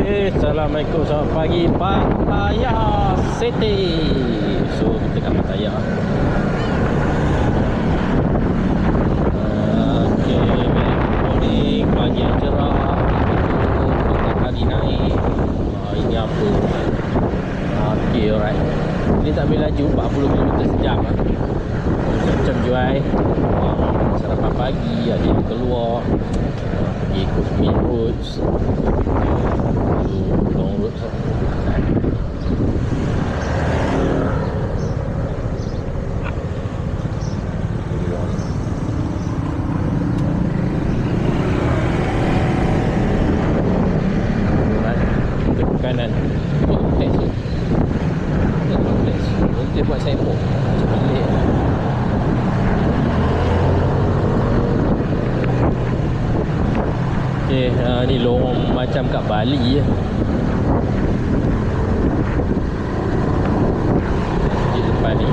Okay, Assalamualaikum, selamat pagi Pattaya City. So kita kat Pattaya. Okay, good morning, pagi yang cerah. Matahari naik. Ini apa? Okay, alright. Ini tak boleh laju 40 km sejam. Macam jual sarapan pagi, ada yang keluar pergi ikut main roads, long roads lah. Ke kanan kompleks tu, kompleks dia buat sembok macam bilik. Okay, ni lorong macam kat Bali je. Di depan ni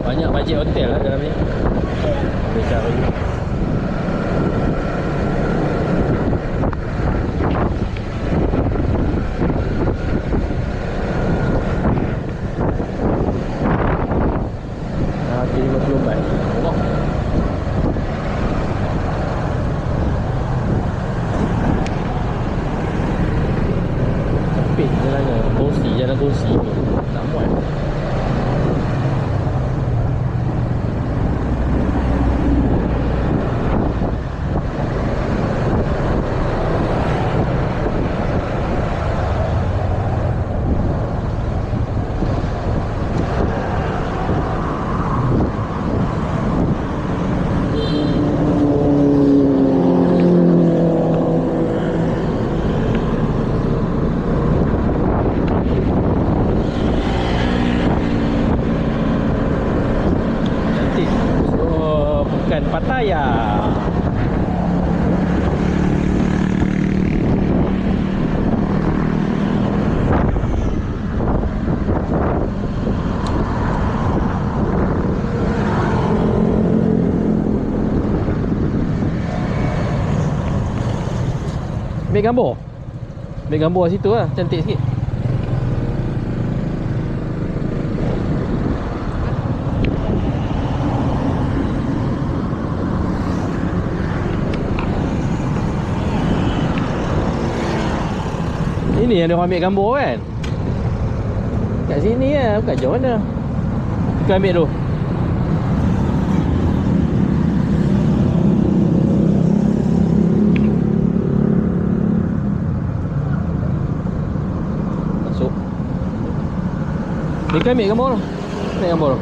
banyak bajet hotel lah dalam ni. Bicara ni. Kiri 50 baht. Allah. Sempit jalannya. Kursi, jalan kursi ni. Tak muat. Pattaya. Ambil gambar. Ambil gambar situ lah, cantik sikit. Ini yang dia orang ambil gambar kan. Kat sini lah, bukan jauh mana. Kita ambil tu. Masuk. Ni kan ambil gambar tu. Ambil gambar tu.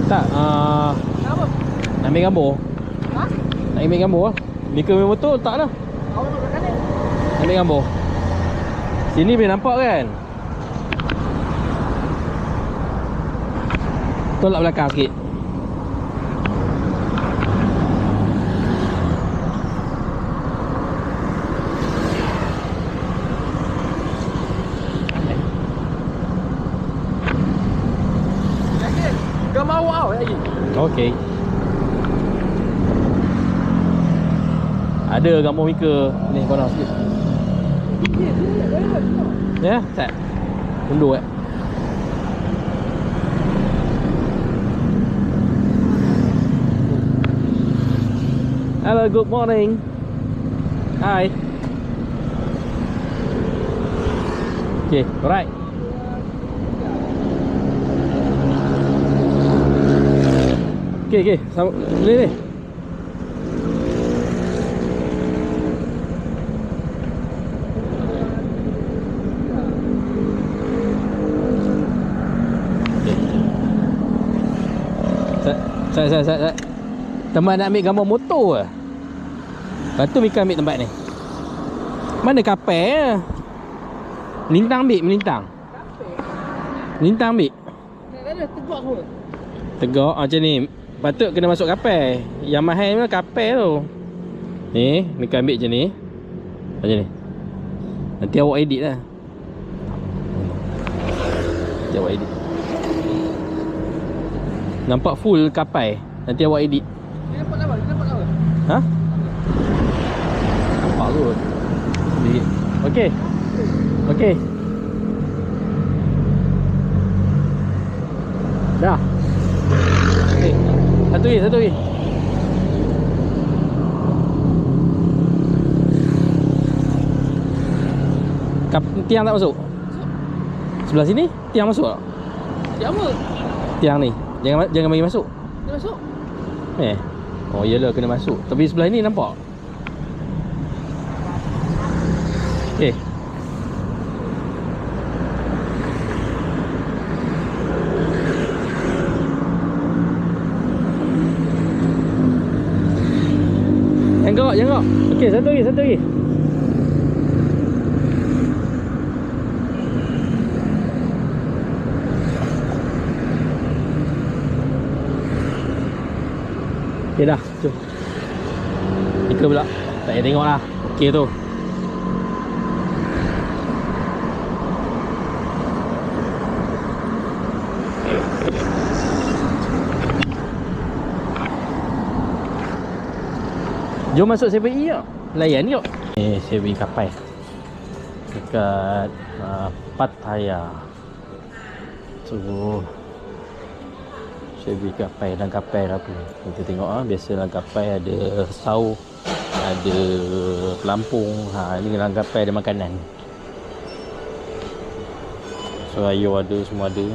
Tak, Kenapa? nak ambil gambar. Ha? Nak ambil gambar lah. Mika main motor, tak lah. Awak duduk kat kanan. Ambil gambar. Sini boleh nampak kan? Tolak belakang sikit. Gambar awak lagi. Okey. Ada gambar Mika. Ni korang sikit. Ya, tak. Undur eh. Hello, good morning. Hi. Okay, alright. Okey. Boleh ni. Saya. Teman nak ambil gambar motor ke? Lepas tu Mika ambil tempat ni. Mana kapal? Melintang melintang. Melintang ambil. Ada tegak semua. Tegak macam ni. Patut kena masuk kapal. Yang mahal ni kapal tu. Ni, Mika ambil macam ni. Macam ni. Nanti awak edit lah. Nanti awak edit. Nampak full kapal. Nanti awak edit. Dia dapat apa? Ha? Nampak kot. Okey. Dah. Okey. Satu lagi. Tiang tak masuk? Sebelah sini tiang masuk tak? Dia apa? Tiang ni. Jangan bagi masuk. Dia masuk. Oh iyalah kena masuk. Tapi sebelah ni nampak. Okey. Jangan. Okey, satu lagi. Okey dah. Tu. Ika pula. Tak payah tengok lah. Okey tu. Jom masuk 7E tak? Layan jom. Ni 7E kapal. Dekat Pattaya. Tu 7E kapal dan kapal apa. Kita tengok biasalah kapal ada sau, ada pelampung. Ni dalam kapal ada makanan. Sayur ada, semua ada.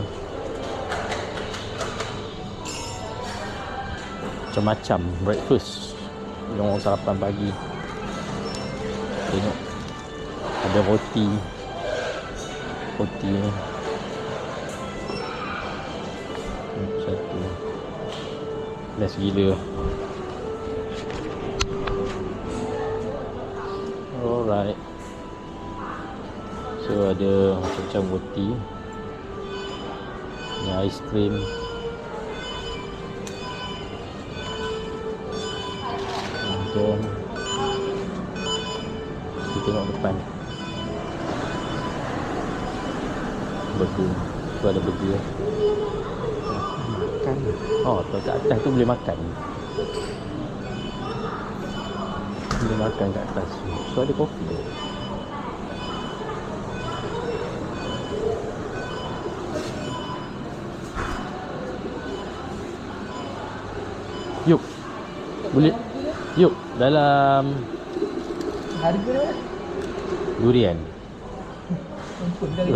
Macam-macam breakfast. Yang sarapan pagi. Tengok. Ada roti ni. Satu. Best gila. Alright. So ada macam-macam roti. Ni aiskrim. Dan kita tengok depan. Burger. Tu ada burger. Makan. Oh, tu kat atas tu boleh makan. Boleh makan kat atas. So ada kopi. Yuk. Boleh. Yuk, dalam Harga dia durian.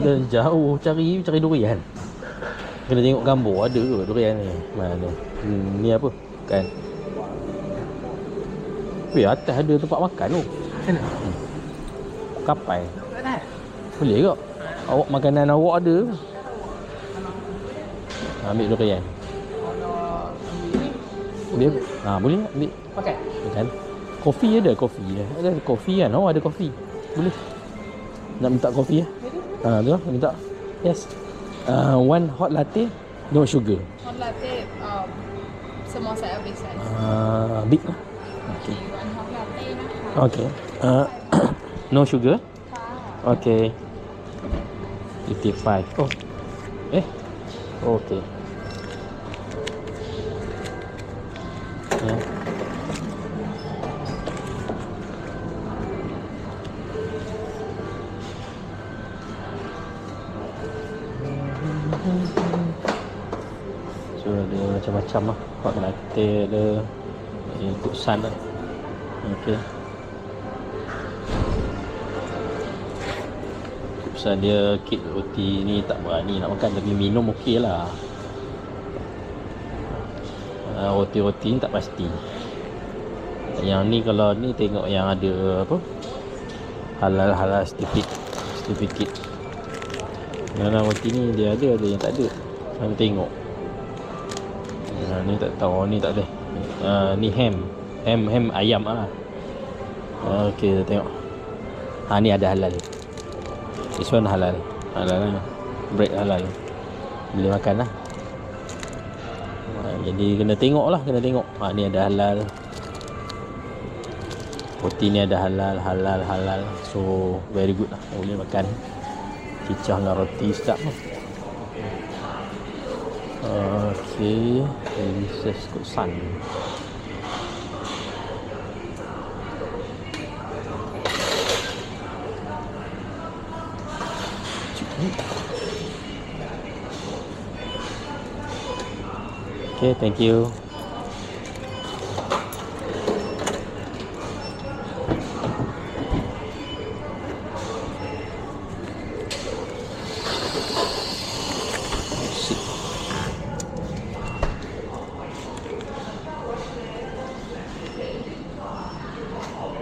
Dah jauh cari durian. Kena tengok gambar ada ke durian ni. Mana? Ni apa? Kan. Weh, atas ada tempat makan tu. Mana? Kapal. Boleh ke? Awak makanan awak ada. Ambil durian. Boleh? Boleh ambil. Pakai. Kan? Kopi ada kopi. Ada kopi kan? Oh, ada kopi. Boleh. Nak minta kopi ya? Tu minta. Yes. One hot latte, no sugar. Hot latte, semua saya habiskan. Big lah. Okay. One hot latteนะคะ Okay. No sugar. ค่ะ Okay. 55. Oh. Okay. Ya. So ada macam-macam lah. Hot latte ada. Ikut sun lah. Okay. Keputusan dia kek roti ni tak berani nak makan, tapi minum okey lah. Roti-roti ni tak pasti. Yang ni kalau ni tengok yang ada apa, halal certificate. Yang roti ni dia ada yang tak ada. Kami tengok. Ni tak tahu, ni tak ada. Ni ham ayam ah. Okey, kita tengok. Ni ada halal. This one halal. Halal lah. Bread halal. Boleh makan lah. Jadi kena tengok lah, kena tengok. Ni ada halal. Roti ni ada halal. So very good lah, boleh makan. Cicah dengan roti sedap lah. Okay, delicious Kutsan. Okay, thank you.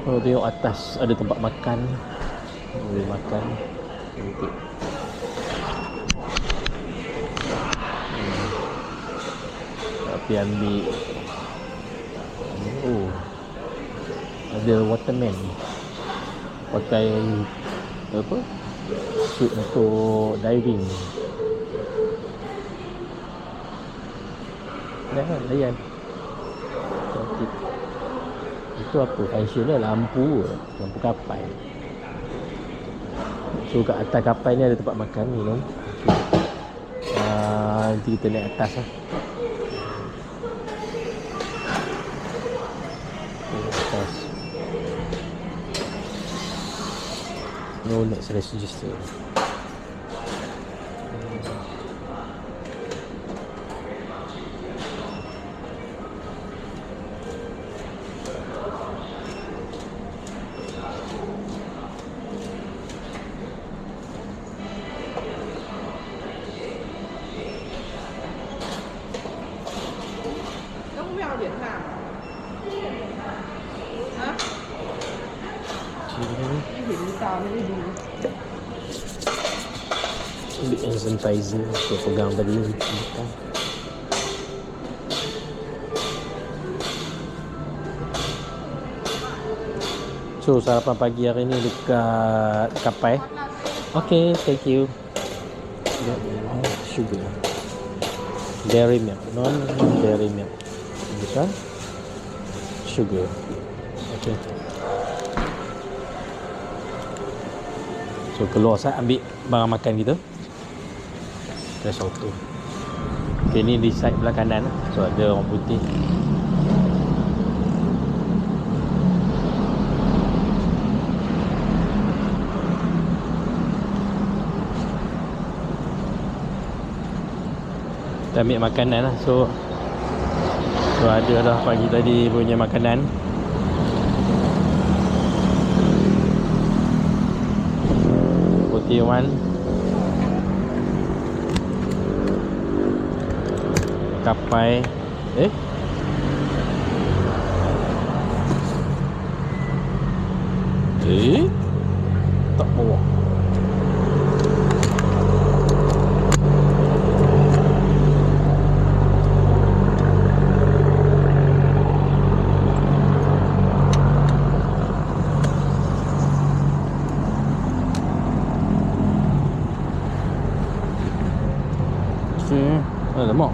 Kalau tengok atas ada tempat makan, boleh makan. Cantik. Tapi ambil ada waterman pakai apa, suit untuk diving. Jangan layan. Cantik. Itu apa? Function dia lampu kapal. So kat atas kapal ni ada tempat makan, minum. Nanti kita naik atas lah. Atas. No next register. Ambil hand sanitizer saya pegang tadi. So sarapan pagi hari ni dekat Kapai. Okay, thank you. Sugar, dairy milk, non dairy milk. This one sugar. Okay. So keluar saya ambil barang makan kita. Soto. Okay, ni di side belah kanan. So ada orang putih. Kita ambil makanan lah. So ada dah pagi tadi punya makanan. Putih one. Kapai. Tak bawa. Lemak.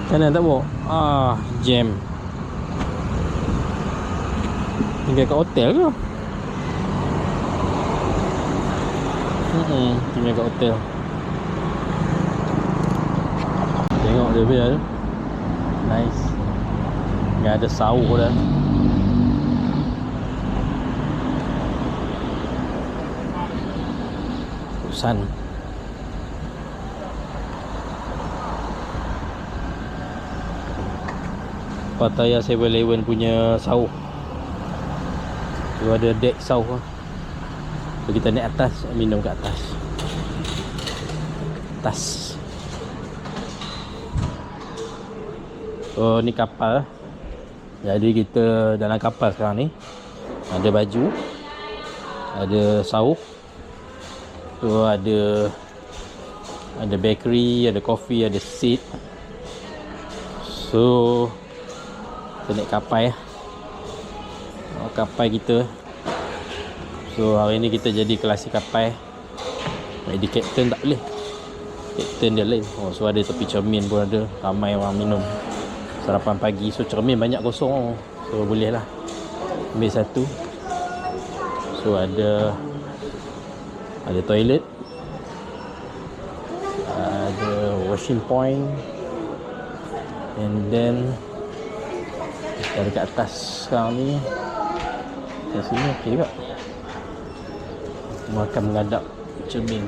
Kanan tak bawa. Jam. Tinggal kat hotel ke? Tinggal kat hotel. Tengok dia punya tu. Nice. Dah ada sahur dah. Kutsan. Pattaya 7-Eleven punya sahur. Tu ada deck sahur. So kita naik atas, minum kat atas. So ni kapal. Jadi kita dalam kapal sekarang ni. Ada baju, ada saus, so ada bakery, ada coffee, ada seat. So kita naik kapal ya. Kapal kita. So hari ni kita jadi kelasi kapal. Jadi captain tak boleh. Captain dia lain. So ada tepi cermin pun ada. Ramai orang minum sarapan pagi. So cermin banyak kosong. So boleh lah ambil satu. So ada toilet, ada washing point, and then kita dekat atas sekarang ni. Kat sini okey juga. Makan menghadap cermin.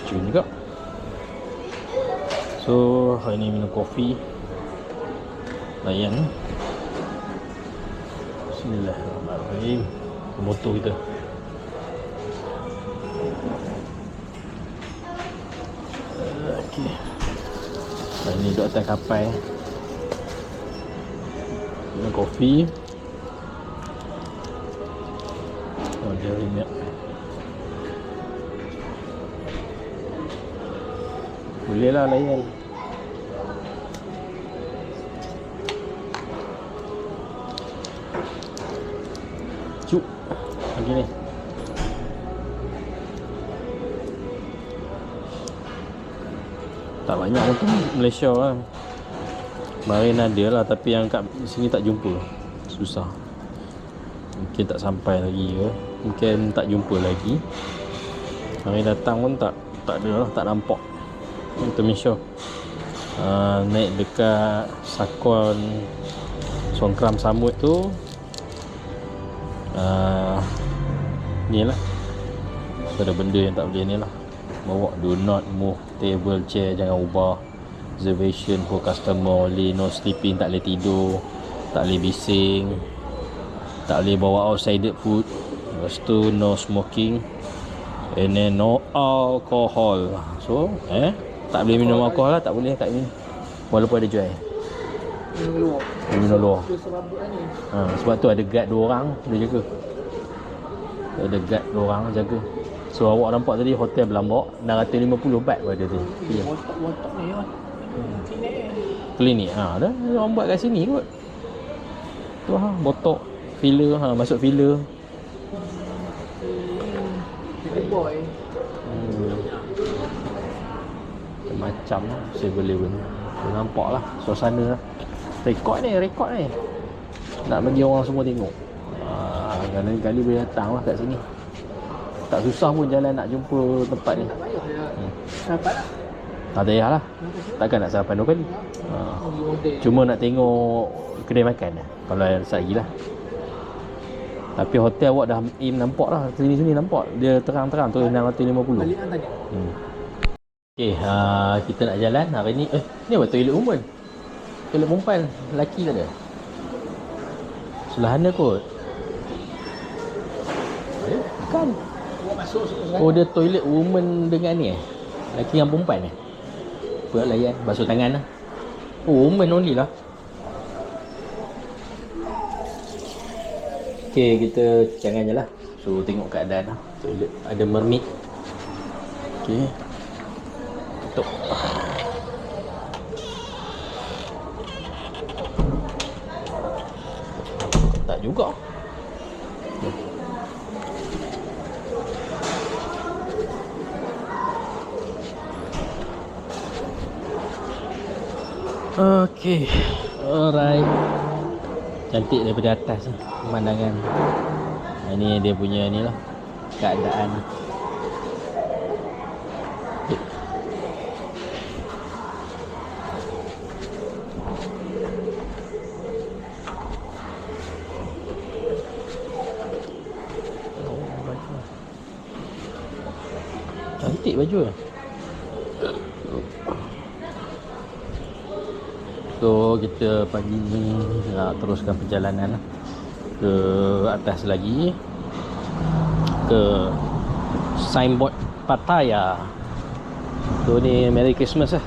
Cermin juga. So hari ni minum kopi. Layan. Bismillahirrahmanirrahim. Motor kita. Okey. Hari ni duduk atas kapal. Minum kopi. Oh, dia remote. Boleh lah layan. Cuk. Lagi ni. Tak banyak pun Malaysia lah. Marin ada lah, tapi yang kat sini tak jumpa. Susah. Mungkin tak sampai lagi ke. Mungkin tak jumpa lagi. Hari datang pun tak ada lah, tak nampak. Itu Malaysia. Naik dekat Sakon Songkram Samut tu. Ni lah. So ada benda yang tak boleh ni lah. Bawa do not move table, chair, jangan ubah. Reservation for customer only, no sleeping, tak boleh tidur, tak boleh bising, tak boleh bawa outsided food. Lepas tu no smoking, and then no alcohol. So tak boleh minum alkohol lah, tak boleh kat ni. Walaupun ada jual. Minum luar. Minum luar. Itu sebab ni. Sebab tu ada guard 2 orang dia jaga. Ada guard 2 orang jaga. So awak nampak tadi hotel Belambok 650 baht pada tu. Ya. Watak ni lah. Klinik. Dah orang buat kat sini kot. Tu botok, filler, masuk filler. Big boy. Macam 7-Eleven. Nampak lah suasana lah. Rekod ni. Nak bagi orang semua tengok. Kali-kali boleh datang lah kat sini. Tak susah pun jalan nak jumpa tempat ni. Tak payah ya. Sampai lah. Tak payah lah. Takkan nak sarapan 2 kali. Cuma nak tengok kedai makan lah. Kalau lagi lah. Tapi hotel awak dah aim nampak lah. Sini-sini nampak. Dia terang-terang tu 650. Balik tanya. Okay, kita nak jalan hari ni. Ni apa toilet woman? Toilet perempuan. Lelaki tak ada? Sebelah mana kot? Bukan. Oh, dia toilet woman dengan ni lelaki dengan perempuan Apa layan? Basuh tangan lah. Oh, woman only lah. Okay, kita jangan je lah. So, tengok keadaan lah. Toilet ada mermaid. Okay. Tutup. Tak juga. Okay. Alright. Cantik daripada atas pemandangan. Ini dia punya ni lah keadaan. Cantik baju. So kita pagi ni nak teruskan perjalanan lah ke atas lagi, ke signboard Pattaya. So ni Merry Christmas lah.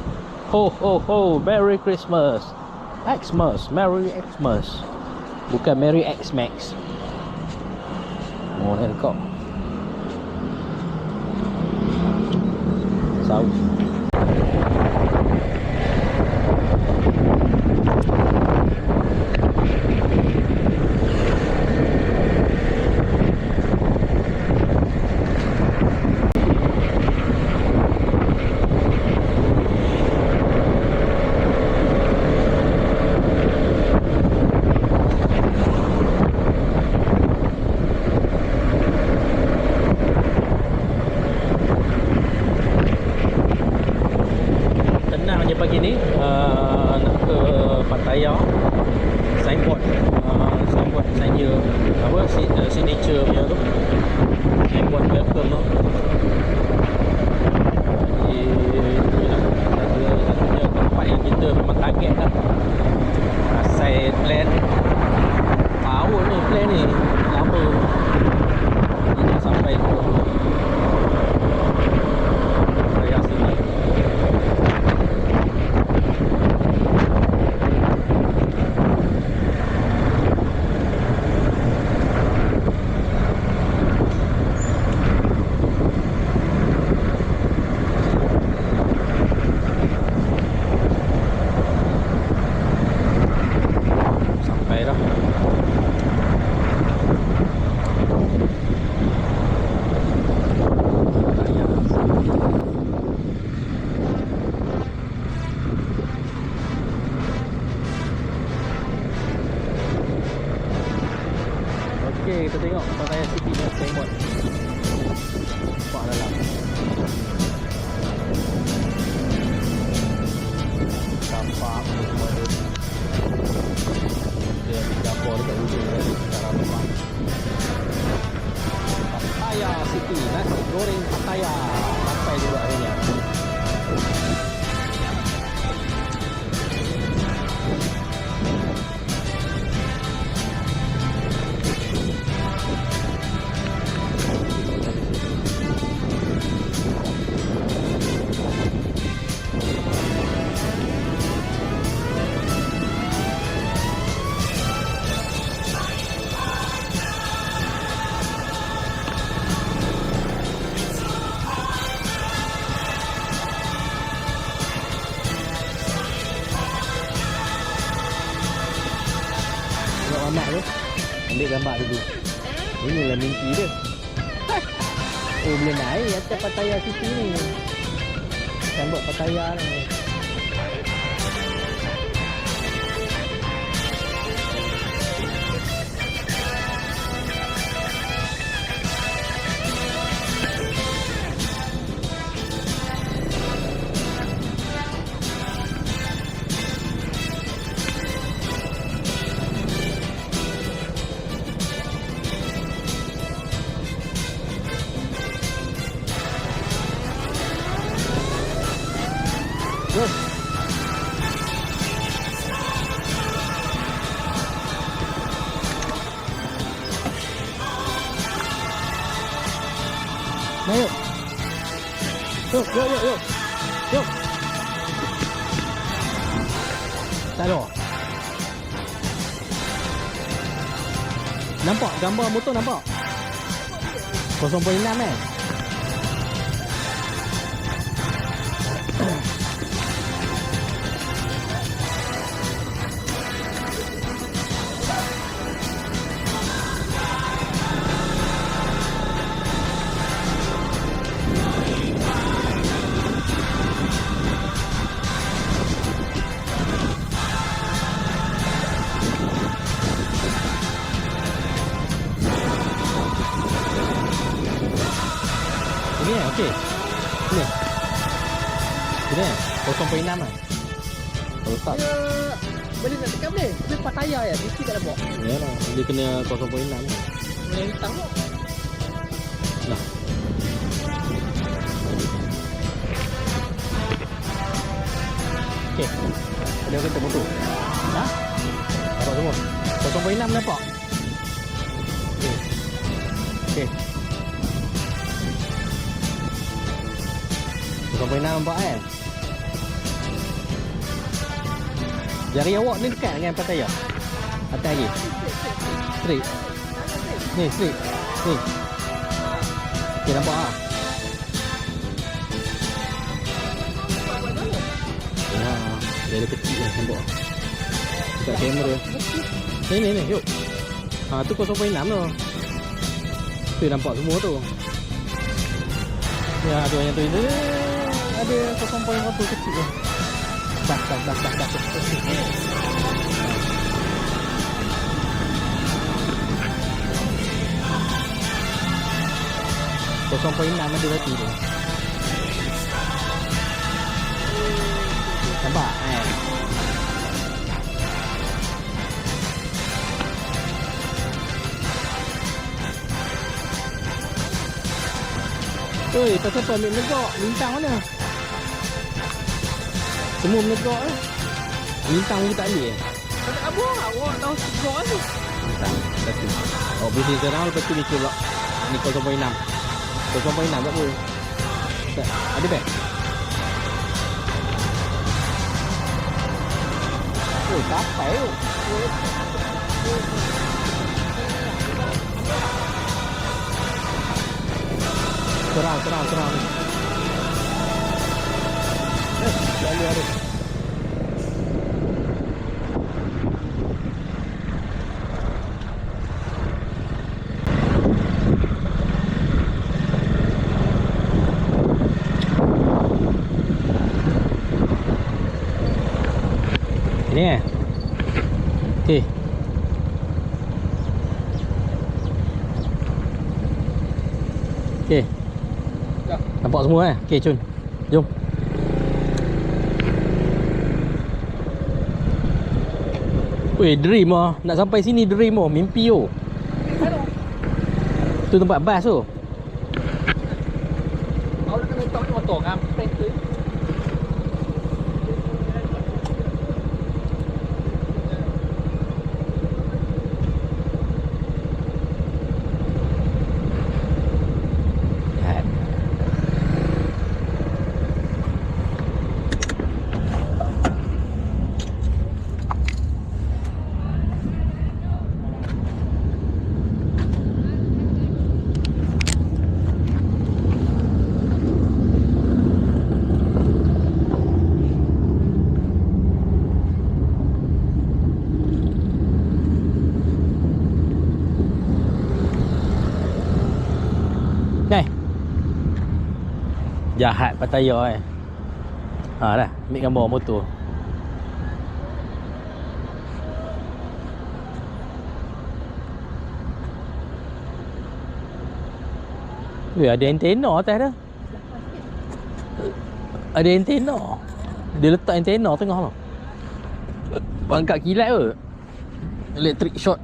Ho ho ho, Merry Christmas. Xmas, Merry Xmas. Bukan Merry X-Max. Oh, ni kau. Sau. Pagi ni nak ke Pattaya. Signboard signboard saya apa signature punya tu, signboard welcome tu. Jadi satunya tempat yang kita memang target lah. Asal plan tahun ni, plan ni lama nak sampai tu Pattaya sini. Okey, kita tengok Pattaya City dan signboard. Nampak dalam. Tampak semua tu. Dia ambil gambar dekat ujung tadi, cara nampak. Pattaya City, nasi goreng Pattaya. Sampai juga akhirnya. Mamak tu ambil gambar dulu. Inilah mimpi dia. Oh, boleh naik atas Pattaya City ni. Sambut Pattaya ni. Go. Nah, yuk. Yuk. Yuk. Tak ada. Nampak gambar motor nampak? 0.6 eh? Ini okey. Ni. Ini 0.6 ah. Kalau tak Boleh nak tekan boleh? Dia Pattaya ya, mesti tak ada bawa. ya lah, dia kena 0.6. Boleh hitam tu. Nah. Okey. Ada kereta motor. Ha? Nampak semua. 0.6 nampak. Okey. Okey. 0.6 nampak kan? Jari awak ni dekat dengan Pattaya. Atas lagi. Straight. Ni straight. Ni. Okay, nampak ah. Dia ada kecil lah nampak. Dekat kamera. Ni, yuk. Tu 0.6 tu. Tu nampak semua tu. Ya, tu yang tu ini. Ada 0.1 kecil tu. Dah. 0.6 ada berarti tu. Nampak Oi, pasal apa ambil menegak? Bintang mana? Semua menegak lah. Bintang pun tak boleh Tak apa, awak tahu sebab tu. Bintang, satu. Oh, bising sekarang lepas tu ni pula. Ni 0.6. 0.6 tak apa. Tak, ada beg? Oh, sampai tu. Serang ni. Lalu ada. Ini okey. Okey. Dah. Nampak semua Okey, Cun. Jom. Weh, dream ah. Nak sampai sini dream oh, mimpi oh. Tu tempat bas tu. Awak nak kena tahu motor kan? Kereta. Jahat Pattaya dah ambil gambar motor. Ada antena atas dah. Ada antena. Dia letak antena tengah tu. Pangkat kilat ke? Electric shot.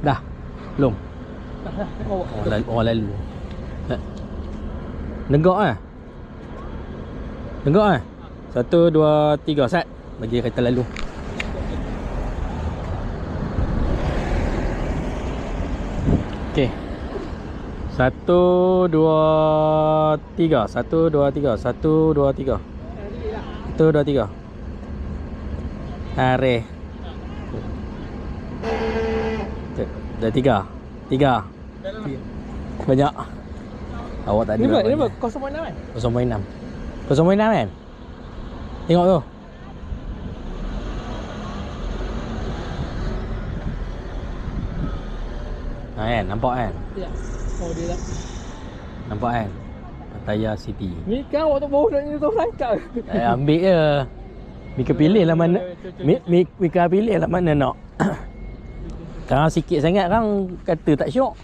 Dah. Belum. Orang lalu. Negak Negak 1, 2, 3 sat. Bagi kereta lalu. Okey. 1, 2, 3. 1, 2, 3. 1, 2, 3. 1, 2, 3. Areh. Dah 3. Banyak. Awak tak ada. Ni apa? 0.6 kan? 0.6. 0.6 kan? Tengok tu. Kan? Nampak kan? Ya. Oh, dia dah. Nampak kan? Pattaya City. Ni kan awak tak bawa nak nyentuh langkah. Ambil je. Mika pilih lah mana. Mika pilih lah mana nak. Kalau sikit sangat kan kata tak syok.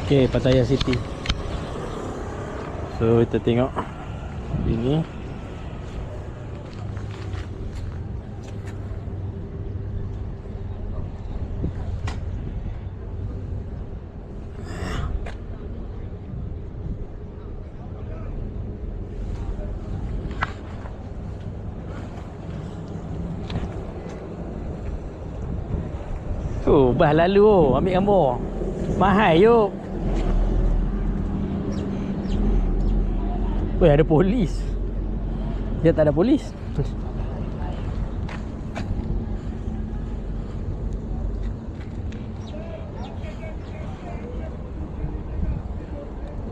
Okey, Pattaya City. So kita tengok ini. Oh, bah lalu oh, ambil gambar. Mahal yuk. Weh, ada polis. Dia tak ada polis.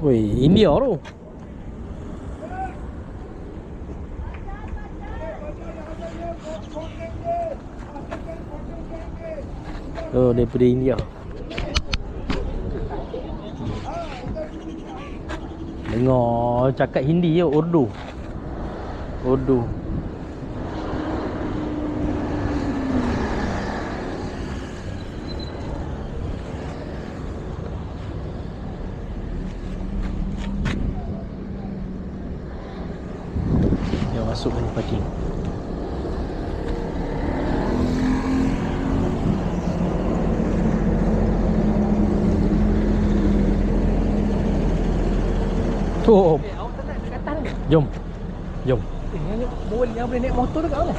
Weh, India tu. Oh, daripada India. Dengar cakap Hindi je, Urdu. Urdu. Dia masuk ni parking. Oh, Awak tak nak dekat atas ni? jom. Jom. Boleh naik motor dekat mana?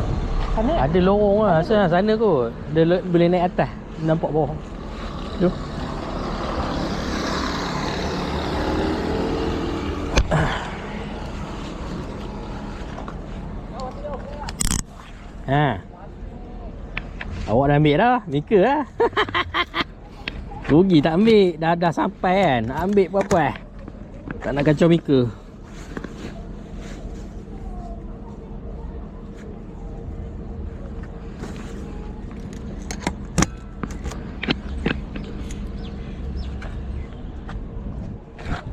Sana. Ada lorong lah sana kot. Dia boleh naik atas. Nampak bawah. Jom. Ha. Awak dah ambil dah. Mika lah. Rugi tak ambil. Dah sampai kan. Nak ambil apa-apa. Tak nak kacau Mika.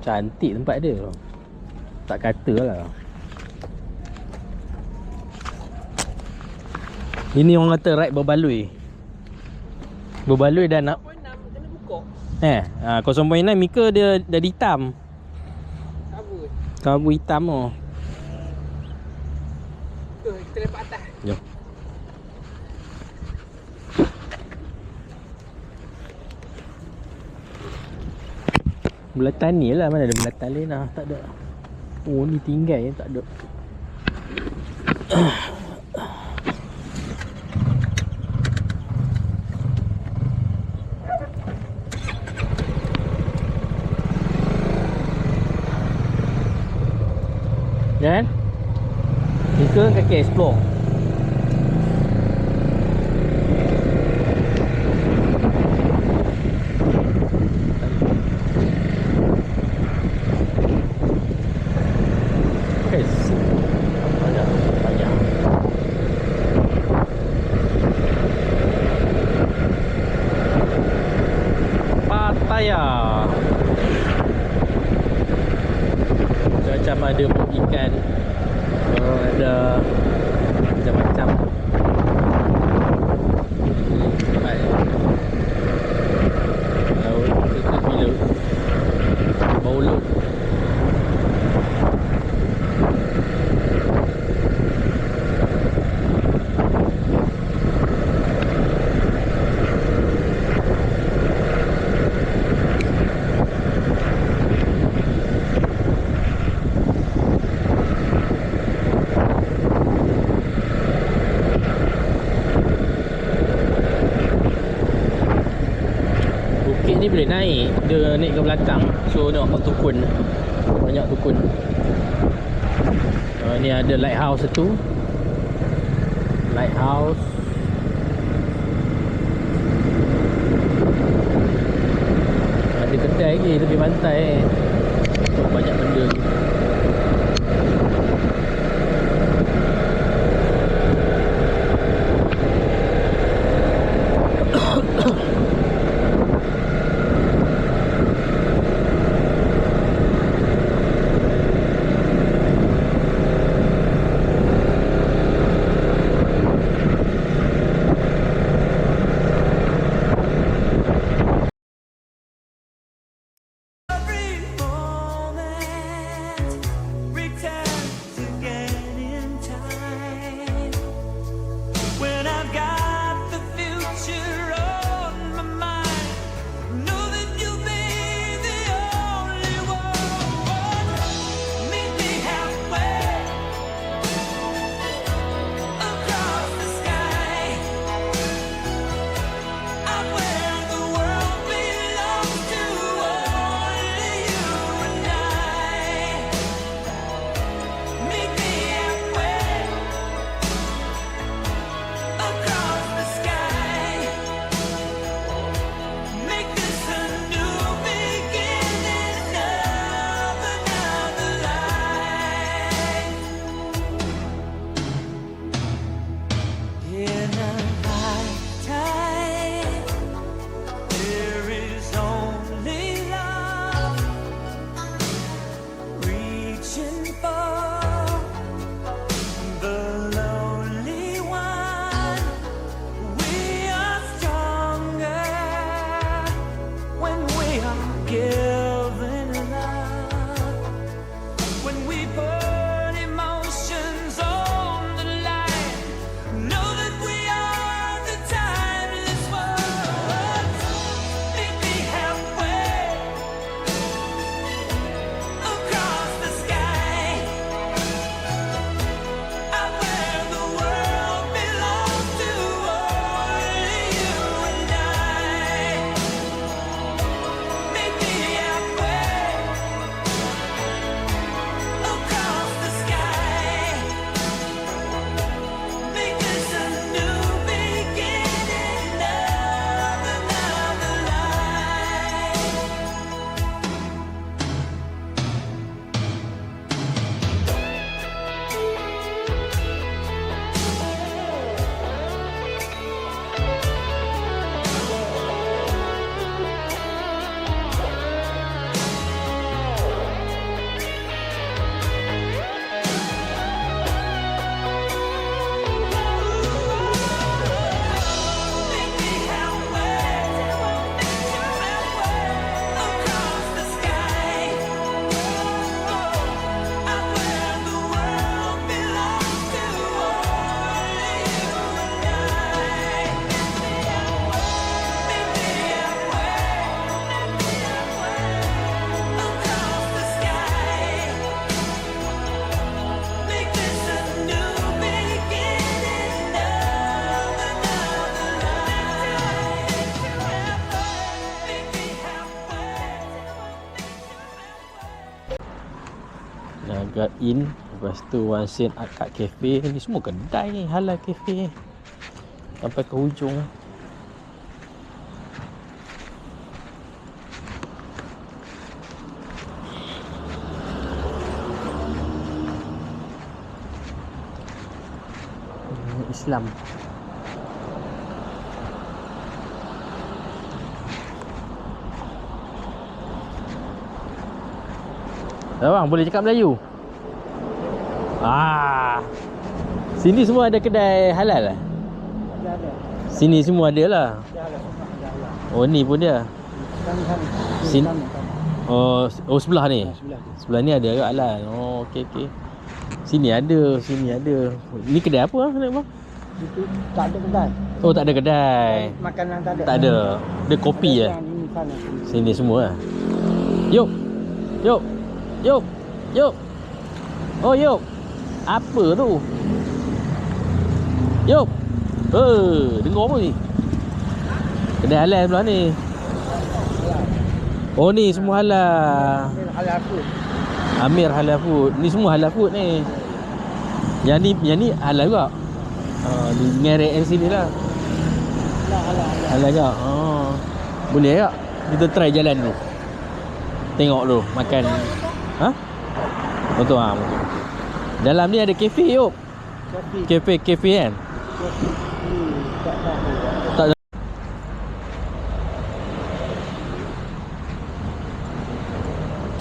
Cantik tempat dia. Tak kata lah. Ini orang kata ride berbaloi. Berbaloi dah nak 0.6 kena buka. 0.9 Mika dia dah hitam. Cover. Kabur hitam tu. Kita lepak atas. Jom. Belatan ni lah. Mana ada belatan lain lah. Tak ada. Oh ni tinggal je. Tak ada. Jangan. Mika kaki explore. Pattaya. Macam ada ikan. Ada macam-macam. Laut tutup bila bau laut. Bukit ni boleh naik. Dia naik ke belakang. So tengok tukun. Banyak tukun. Ni ada lighthouse tu. Lighthouse. Ada kedai lagi tepi pantai. Banyak benda ni. Naga Inn. Lepas tu One Cent Arcade Cafe. Ni semua kedai ni, halal cafe. Sampai ke hujung. Islam. Abang boleh cakap Melayu? Sini semua ada kedai halal lah? Ada. Sini semua ada lah. Oh ni pun dia. Sini. Oh sebelah ni. Sebelah ni ada agak halal. Oh okey okey. Sini ada. Ni kedai apa bang? Itu tak ada kedai. Oh tak ada kedai. Makanan tak ada. Tak ada. Dia kopi je. Yang ini sana. Sini semua lah. Yuk. Oh yuk. Apa tu? Yuk. Dengar apa ni? Kedai halal sebelah ni. Oh ni semua halal. Halal food. Amir Halal Food. Ni semua halal food ni. Yang ni halal juga. Di ngerek sini lah. Halal juga. Boleh tak? Kita try jalan dulu. Tengok dulu makan. Ha? Betul ah. Dalam ni ada kafe yuk. Kafe kan? Tak ada.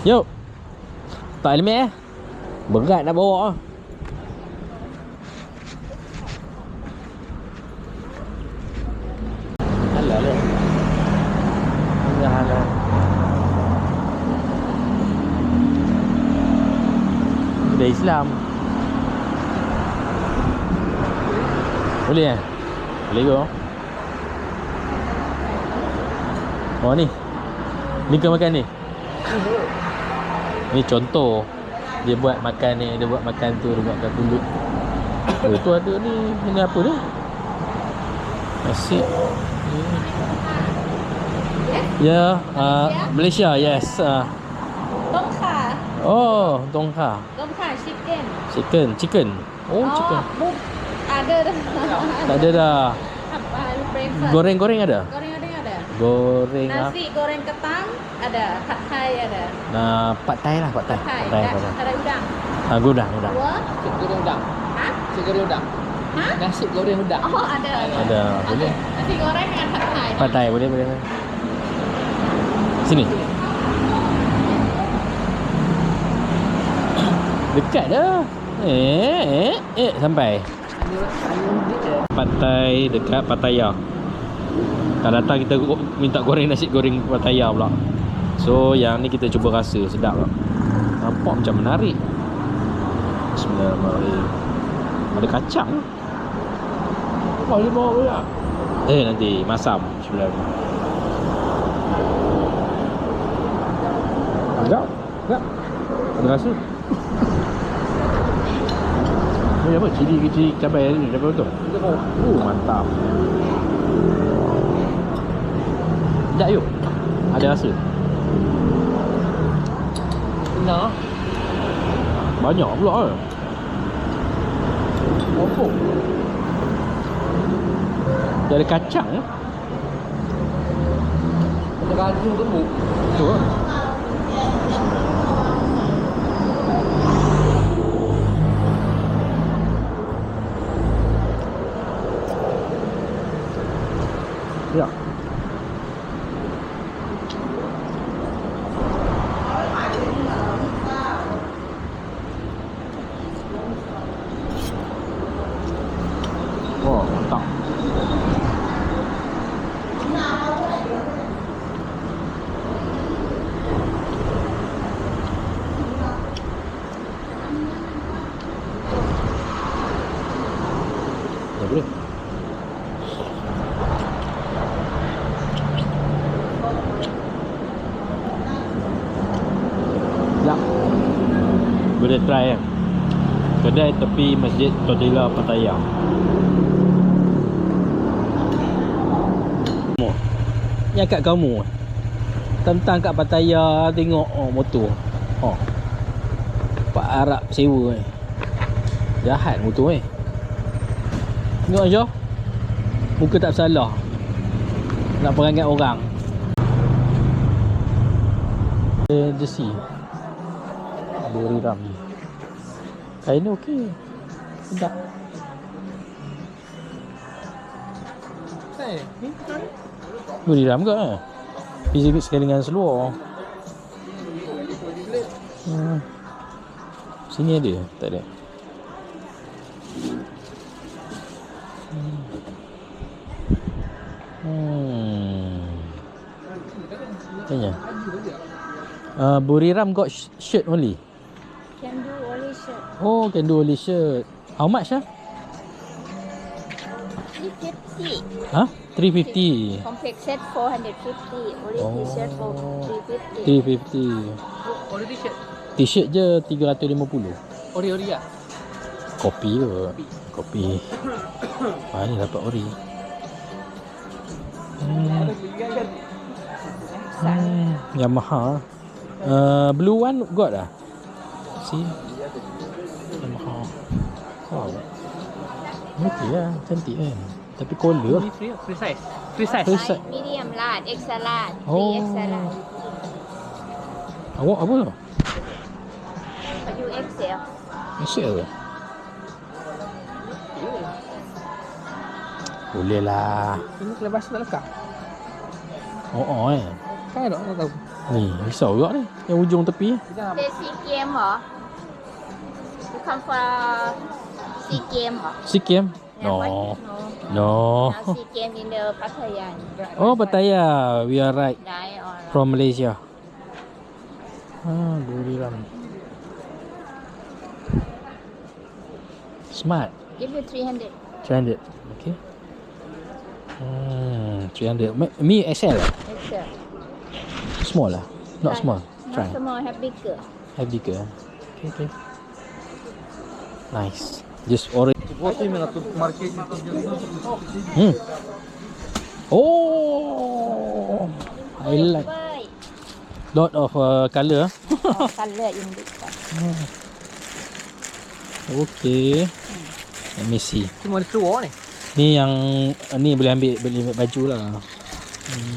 Yuk. Tak helmet berat nak bawa. Halal lah. Halal. Kedai Islam. Boleh eh? Boleh ke? Oh ni. Ni ke makan ni? Ni contoh. Dia buat makan ni, dia buat makan tu, dia buat makan pulut. Oh tu ada ni. Ini apa ni? Nasi. Ya, Malaysia, yes. Tongka. Oh, tongka. Tongka chicken. Chicken. Oh, chicken. Ada dah. Tak ada dah. Apa breakfast? Goreng-goreng ada? Goreng ada. Goreng Nasi goreng ketan ada. Pad Thai ada. Pad Thai lah, Pad Thai. Ada udang. Udang. Dua. Nasi goreng udang. Ha? Nasi goreng udang. Ha? Nasi goreng udang. Oh, ada. Ada, boleh. Nasi goreng dengan pad Thai. Pad Thai boleh. Sini. Dekat dah. Sampai. Pad Thai dekat Pattaya. Kalau datang kita minta goreng nasi goreng Pattaya pula. So yang ni kita cuba rasa, sedap tak? Nampak macam menarik. Bismillahirrahmanirrahim. Ada kacang. Boleh bawa pula. Nanti masam. Bismillahirrahmanirrahim. Sedap. Ada rasa. Ni apa? Cili cabai ni. Cabai betul? Mantap. Sekejap yuk. Ada rasa. Benar. Banyak pula kan? Apa? Dia ada kacang. Ada raju gemuk. Betul kan? Ya. Oh, mantap. Ya boleh. Ya. Boleh try kan. Kedai tepi Masjid Tortilla Pattaya. Ni kat kamu. Tentang kat Pattaya tengok motor. Pak Arab sewa jahat motor tengok je muka tak salah nak perangai orang. Jersey Buriram kain ni okey sedap. Buriram ke beza sekali dengan seluar. Sini ada tak ada. Tanya. Buriram got shirt only. Can do only shirt. Oh, can do only shirt. How much ah? 350. Huh? 350. Compact set 450. Only t-shirt for 350. 350. Order t-shirt. T-shirt je 350. Ori-ori lah. Kopi ke? Kopi. Ni dapat ori. Yamaha. Blue one got lah. See? Yamaha. Wow. Okey lah, cantik kan. Tapi collar lah. Free size. Free size. Free size. Medium large, extra large, Oh. 3 extra large. Awak apa tu? Baju XL. Asyik ke? Boleh lah. Ini lepas nak lekang. Oh Kan tak tahu. Ni, risau juga ni. Yang ujung tepi. Jangan Say SEA Games hả? You come for SEA Games hả? Sikkim? Yeah, what? No. No. No. Now SEA Games in the Pattaya. Oh, Pattaya. We are right. Right or From Malaysia. Buriram. Smart. give you 300. 300. Okay. 300. Me XL lah. XL. Small lah. Not small. Try. Not small, have bigger. Have bigger. Okay. Nice. Just orange. Вот именно тут маркетинг. Oh, I like Why? lot of color. Oh, color in this one. Okay. Let me see. Cuma ada seluar ni. Ni yang ni boleh ambil baju lah.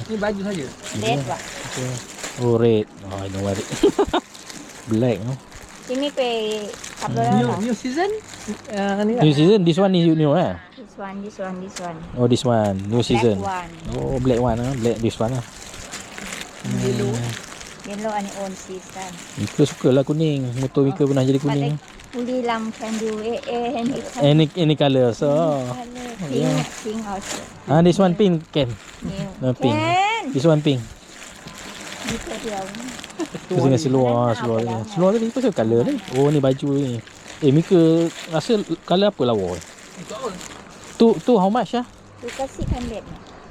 Ni baju saja. Red lah. Okay. Oh, red. Oh, I don't want it. Black. No? Sini pe cover New season. Ni lah. New season. This one is new eh? This one. Oh, this one. New season. Black one. Oh, black one ah. Black this one ah. Yellow and own season. Mika suka lah kuning. Motor Mika pernah jadi kuning. Uli lam can do Any color. So. Pink, Yeah. pink also. This one pink can. New. Pink. Can. This one pink. Itu dia. Terus dengan seluar ni. Seluar tadi pasal colour ni. Oh, ni baju ni. Mika rasa colour apa lawa? Tu how much ah? Tu kasih 100.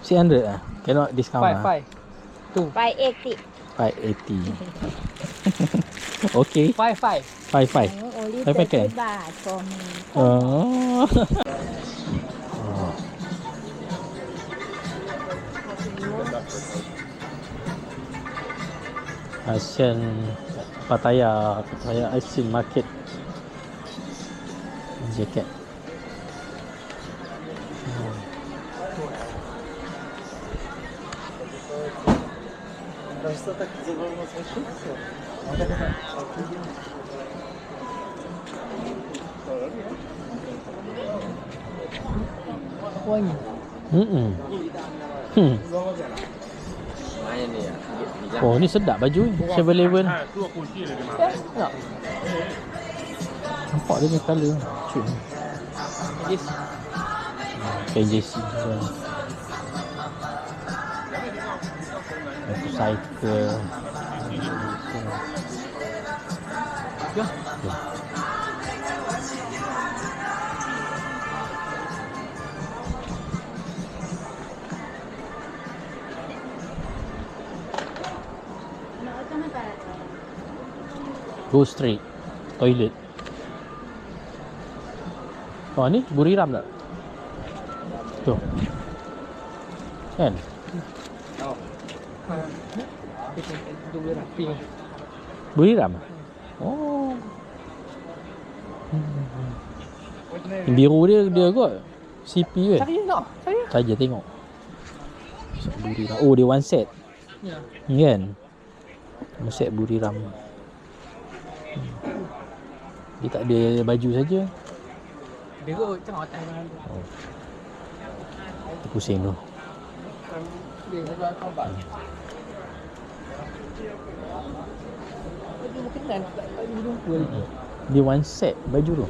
600 ah. Cannot discount ah. 580. 580. Okay. 5. 55. Only 5 can. 30 baht for me. Oh. Asian Pattaya Asian Market jacket. Wangi. Oh, ni sedap baju ni. 7-Eleven. Nampak dia ni colour. Cute. Yes. Kain JC. Motorcycle. Ya. Go straight. Toilet. Oh, ni Buriram tak? Tu. Kan? Itu boleh rapi. Buriram? Oh. Yang biru dia kot. CP ke? Cari nak. Saya. Saja tengok. Set Buriram. Oh, dia one set. Ya. Ni kan? One set Buriram. Dia tak ada baju saja. Dia kot tengok atas mana. Oh. Kita pusing tu. Dia ada khabar. Dia mungkin kan tak jumpa lagi. Dia one set baju tu.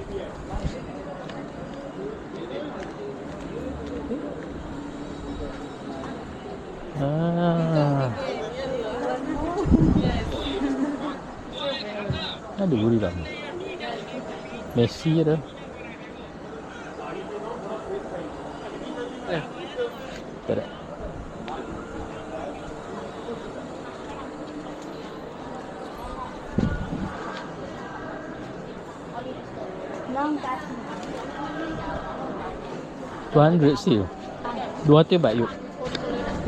Ada Buriram. Messi ada. Tak ada. Long kat. 200 still. 200 baht yuk.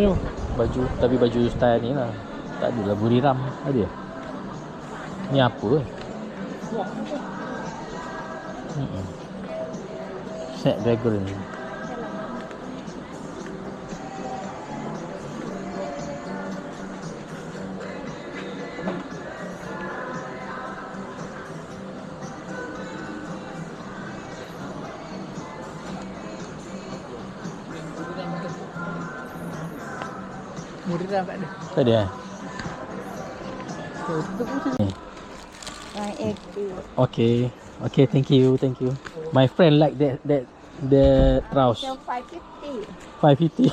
Hello. Baju, tapi baju style ni lah. Tak adalah Buriram. Ada. Ni apa? Snapdragon. Buriram tak ada. Tak ada eh? Ni. 180. Okay. Okay, thank you. My friend like the trouse. So 550. 550.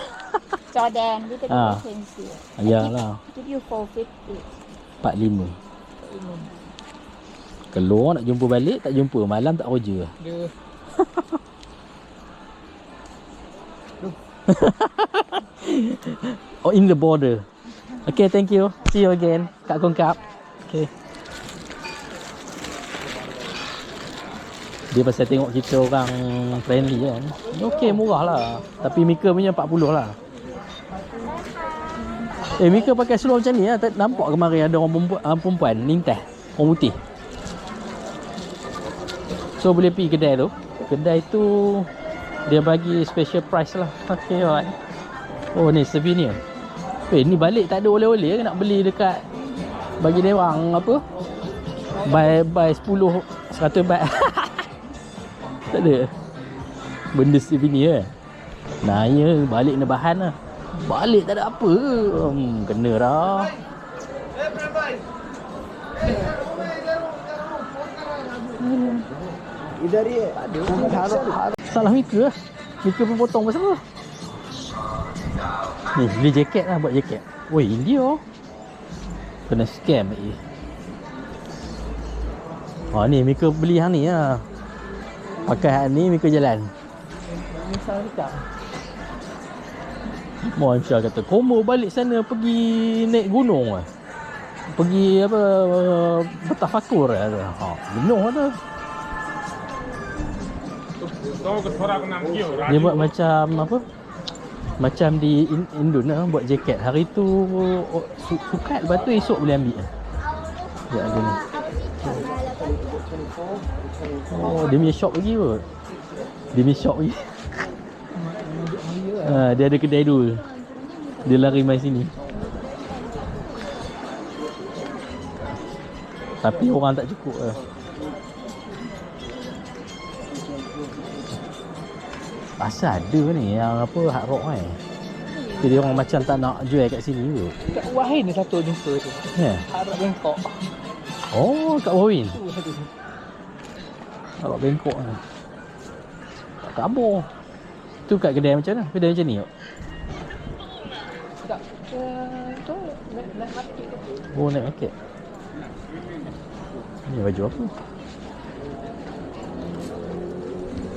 Jordan, little bit Ah. expensive. Ayalah. Give you 450. 45. Keluar nak jumpa balik, tak jumpa. Malam tak kerja. Dia Oh, in the border. Okay, thank you. See you again. Kat Kongkap. Okay. Dia pasal tengok kita orang friendly kan. Okay, murah lah. Tapi Mika punya 40 lah. Mika pakai seluar macam ni lah. Nampak kemarin ada orang perempuan lintas. Orang putih. So boleh pergi kedai tu. Kedai tu dia bagi special price lah. Okay, alright. Oh, ni souvenir. Ni balik tak ada oleh-oleh ke nak beli dekat bagi dia orang apa? Buy 10 100 baht. Tak ada. Benda souvenir kan. Nah, ya balik nak bahan lah. Balik tak ada apa. Kena dah. Salah Mika lah. Mika pun potong pasal apa? Ni beli jaket lah, buat jaket. Woi, India. Kena scam lagi. Ni Mika beli hang ni lah. Pakai hang ni Mika jalan. ni salah hitam. Mohon Syah kata combo balik sana pergi naik gunung lah. Pergi apa bertafakur lah. Gunung tu. Dia buat macam apa? Macam di Indon lah, buat jaket. Hari tu sukat, lepas tu esok boleh ambil. Sekejap ada ni. Oh, dia punya shop lagi kot. Dia punya shop lagi. Dia ada kedai dulu. Dia lari main sini. Tapi orang tak cukup lah. Asal ada ni yang apa hard rock kan. Jadi orang macam tak nak jual kat sini ke. Kat Wahid ni satu jumpa tu. Ya. Harap Bangkok. Oh, kat Wawin. Tu satu. Hard rock Bangkok ni. Tak kabur. Tu kat kedai macam mana? Kedai macam ni kot. Tak. Tu naik market tu. Oh, naik market. Ni baju apa?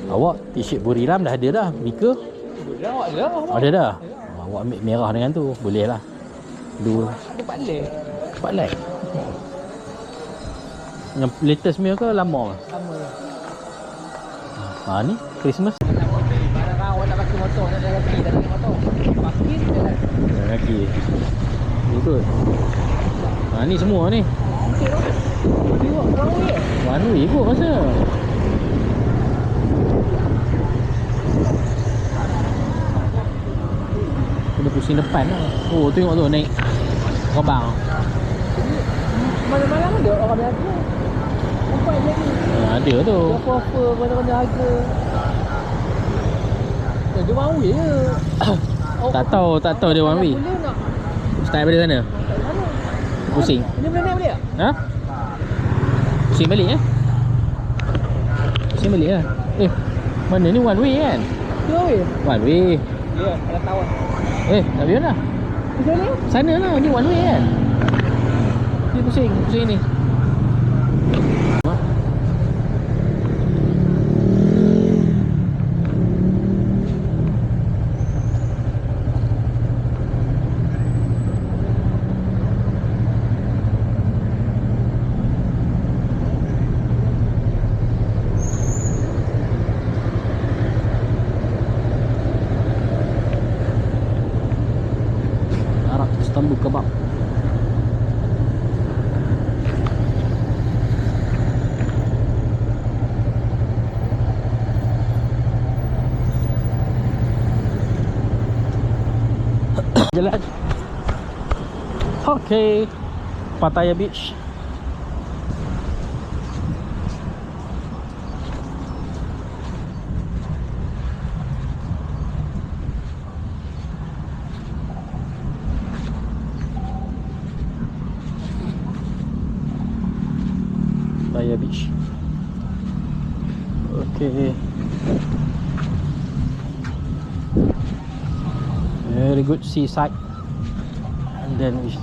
Awak t-shirt Buriram dah ada dah. Mika? Dah awak dah. Ada dah. Awak ambil merah dengan tu. Boleh lah. Dua. Ada patle. Cepat like. Yang latest punya ke lama? Sama lah. Ni Christmas. Barang awak nak pakai motor, nak jalan kaki, tak ada motor. Parking je lah. Jalan kaki. Betul. Ni semua ni. Tengok, orang ni. One way kot rasa. pusing depan lah. Oh tengok tu naik Rabang. Mana-mana ada orang berniaga. Nampak je ni. Ada tu. Apa-apa mana-mana harga. Dia one way je. Tak tahu dia one way. Boleh nak? Start daripada sana. Kat mana? Pusing. Ini boleh naik boleh tak? Ha? Pusing balik pusing balik lah. Mana ni one way kan? Tu one way? One way. Ya, ada tawar. Nak biar lah. Macam ni? Sana lah, ni one way kan? Ni pusing ni. Istanbul kebab. Jalan. Okay. Pattaya Beach. Pattaya Beach. Okay. Very good seaside. And then we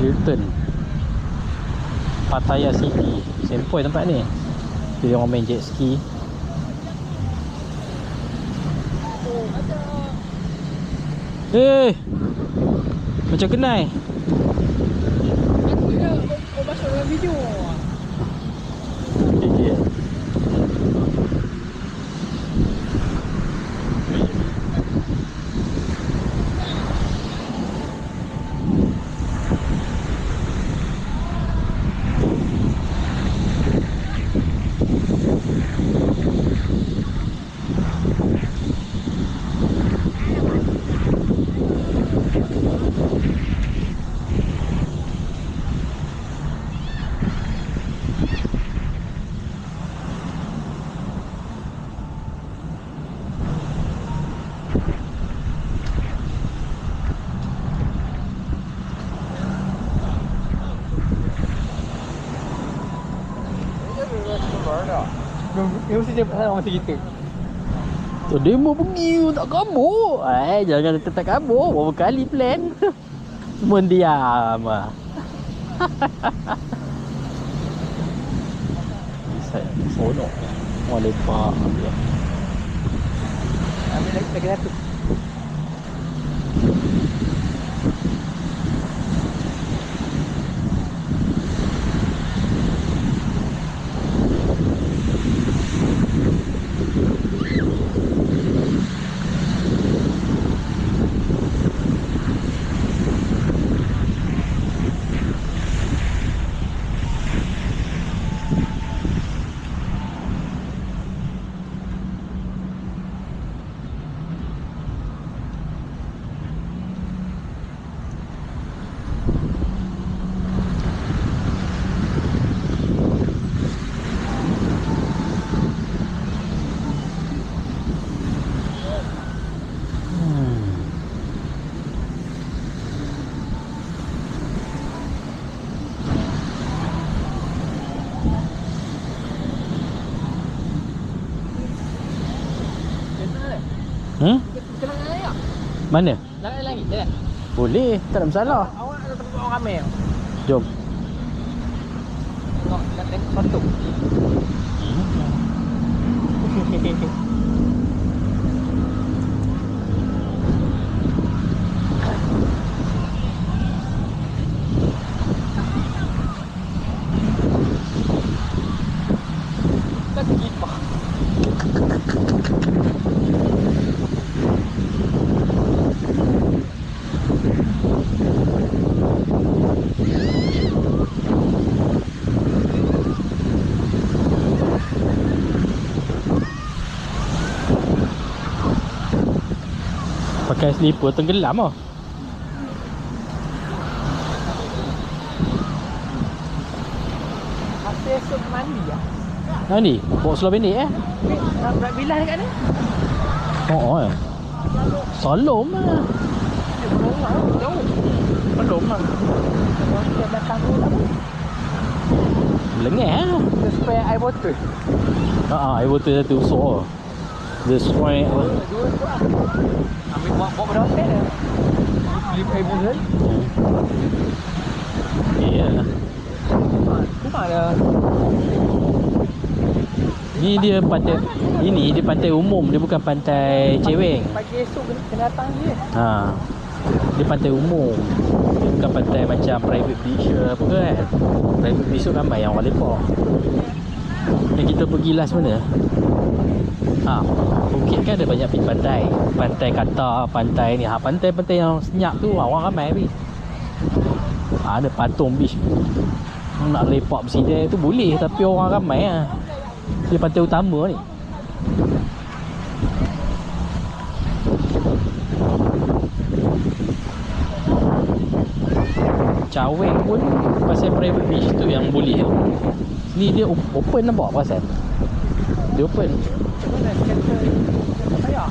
Hilton Pattaya City. Sempoi tempat ni. Pilih orang main jet ski. Macam kenai. Oh, masuk dalam video. Okay. Dia mesti cepat sangat masa kita. Tu demo pergi tak kabur. Jangan tak kabur. Berapa kali plan. Semua diam ah. Saya sonok. Mau lepak dia. Ambil lagi satu. Mana? Nak lagi, jalan. Boleh, tak ada masalah. Awak ada tempat orang ramai. Jom. Nak tengok satu. Tak kipah. Pakai slipper tenggelam lah. Masa esok mandi lah. Ni, bawa seluar pendek Nak bilah dekat ni? Oh, Salom lah. Belum lah. Dia belakang tu tak apa. Lengah lah. Dia spare air botol. Air botol satu besar. Dia spray apa. Dua tu lah. Ambil bawa pada hotel dia. Beli air botol. Ya. Rumah dia. Ni dia pantai umum, dia bukan pantai ceweng. Pagi esok kena datang dia. Ha. Dia pantai umum. Dia bukan pantai macam private beach ke apa kan. Private beach tu ramai yang orang lepak. Yang kita pergi last mana? Bukit kan ada banyak pergi pantai. Pantai Qatar, pantai ni. Pantai-pantai yang senyap tu orang ramai pergi. Ada Patong Beach. Nak lepak bersidai tu boleh, tapi orang ramai lah. Dia pantai utama ni. Caweng pun pasal private beach tu yang boleh. Ni dia open nampak pasal. Dia open. Mana kereta saya?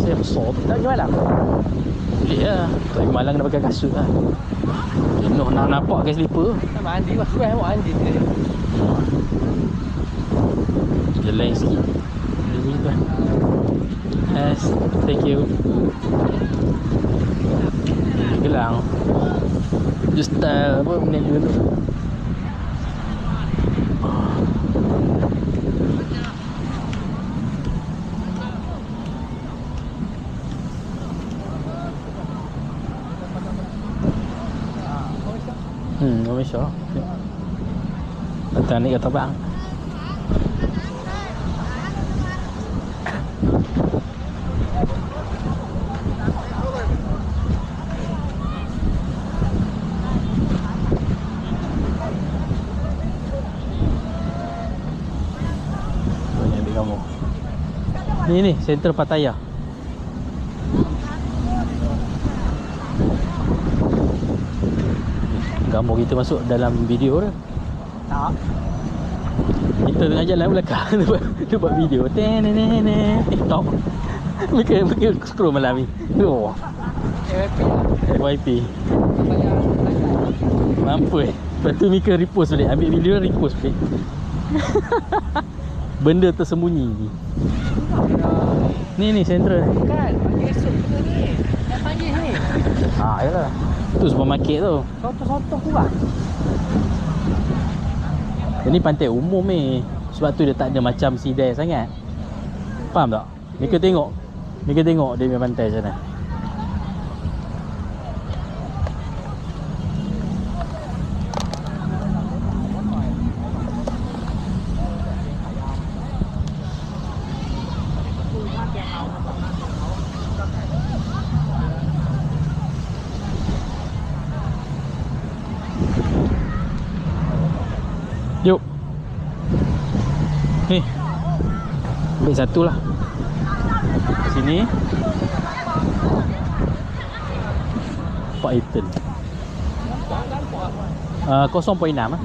Saya besar tu. Tak jual lah. Boleh lah. Tak pergi Malang nak pakai kasut lah. Jenuh nak nampak ke slipper. Tak mandi lah. Suai awak mandi dia. Dia lain sikit. Ini tu. Yes, thank you. Gelang. Just apa minit dulu. Malaysia. Datang ni kata bang. Kamu. Ni center Pattaya. Gambar kita masuk dalam video dah. Tak. Kita tengah jalan belakang tu buat video. TikTok. Mereka scroll malam ni. Oh. FYP. Mampu Lepas tu Mika repost balik. Ambil video repost balik. Benda tersembunyi ni sentral. Kan, pagi esok kita ni. Nak panggil ni. Yalah. Tu supermarket tu. Soto-soto kurang. Ini pantai umum ni. Sebab tu dia tak ada macam sidai sangat. Faham tak? Mika tengok dia punya pantai sana. Jom. Ni. Ambil satu lah. Sini. Pak item. 0.6 lah.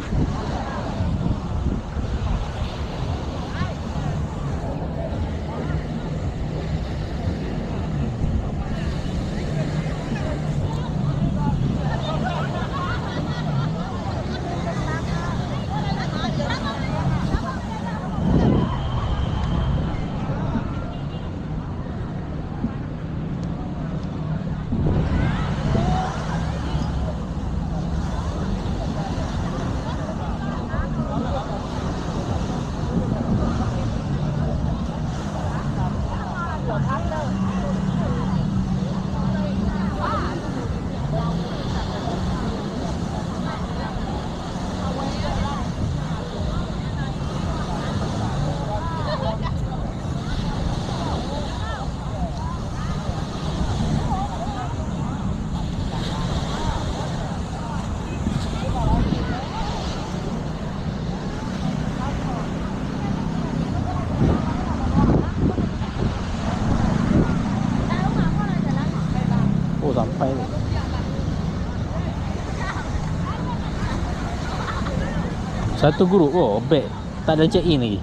sampai ni. Satu grup beg. Tak ada check in lagi.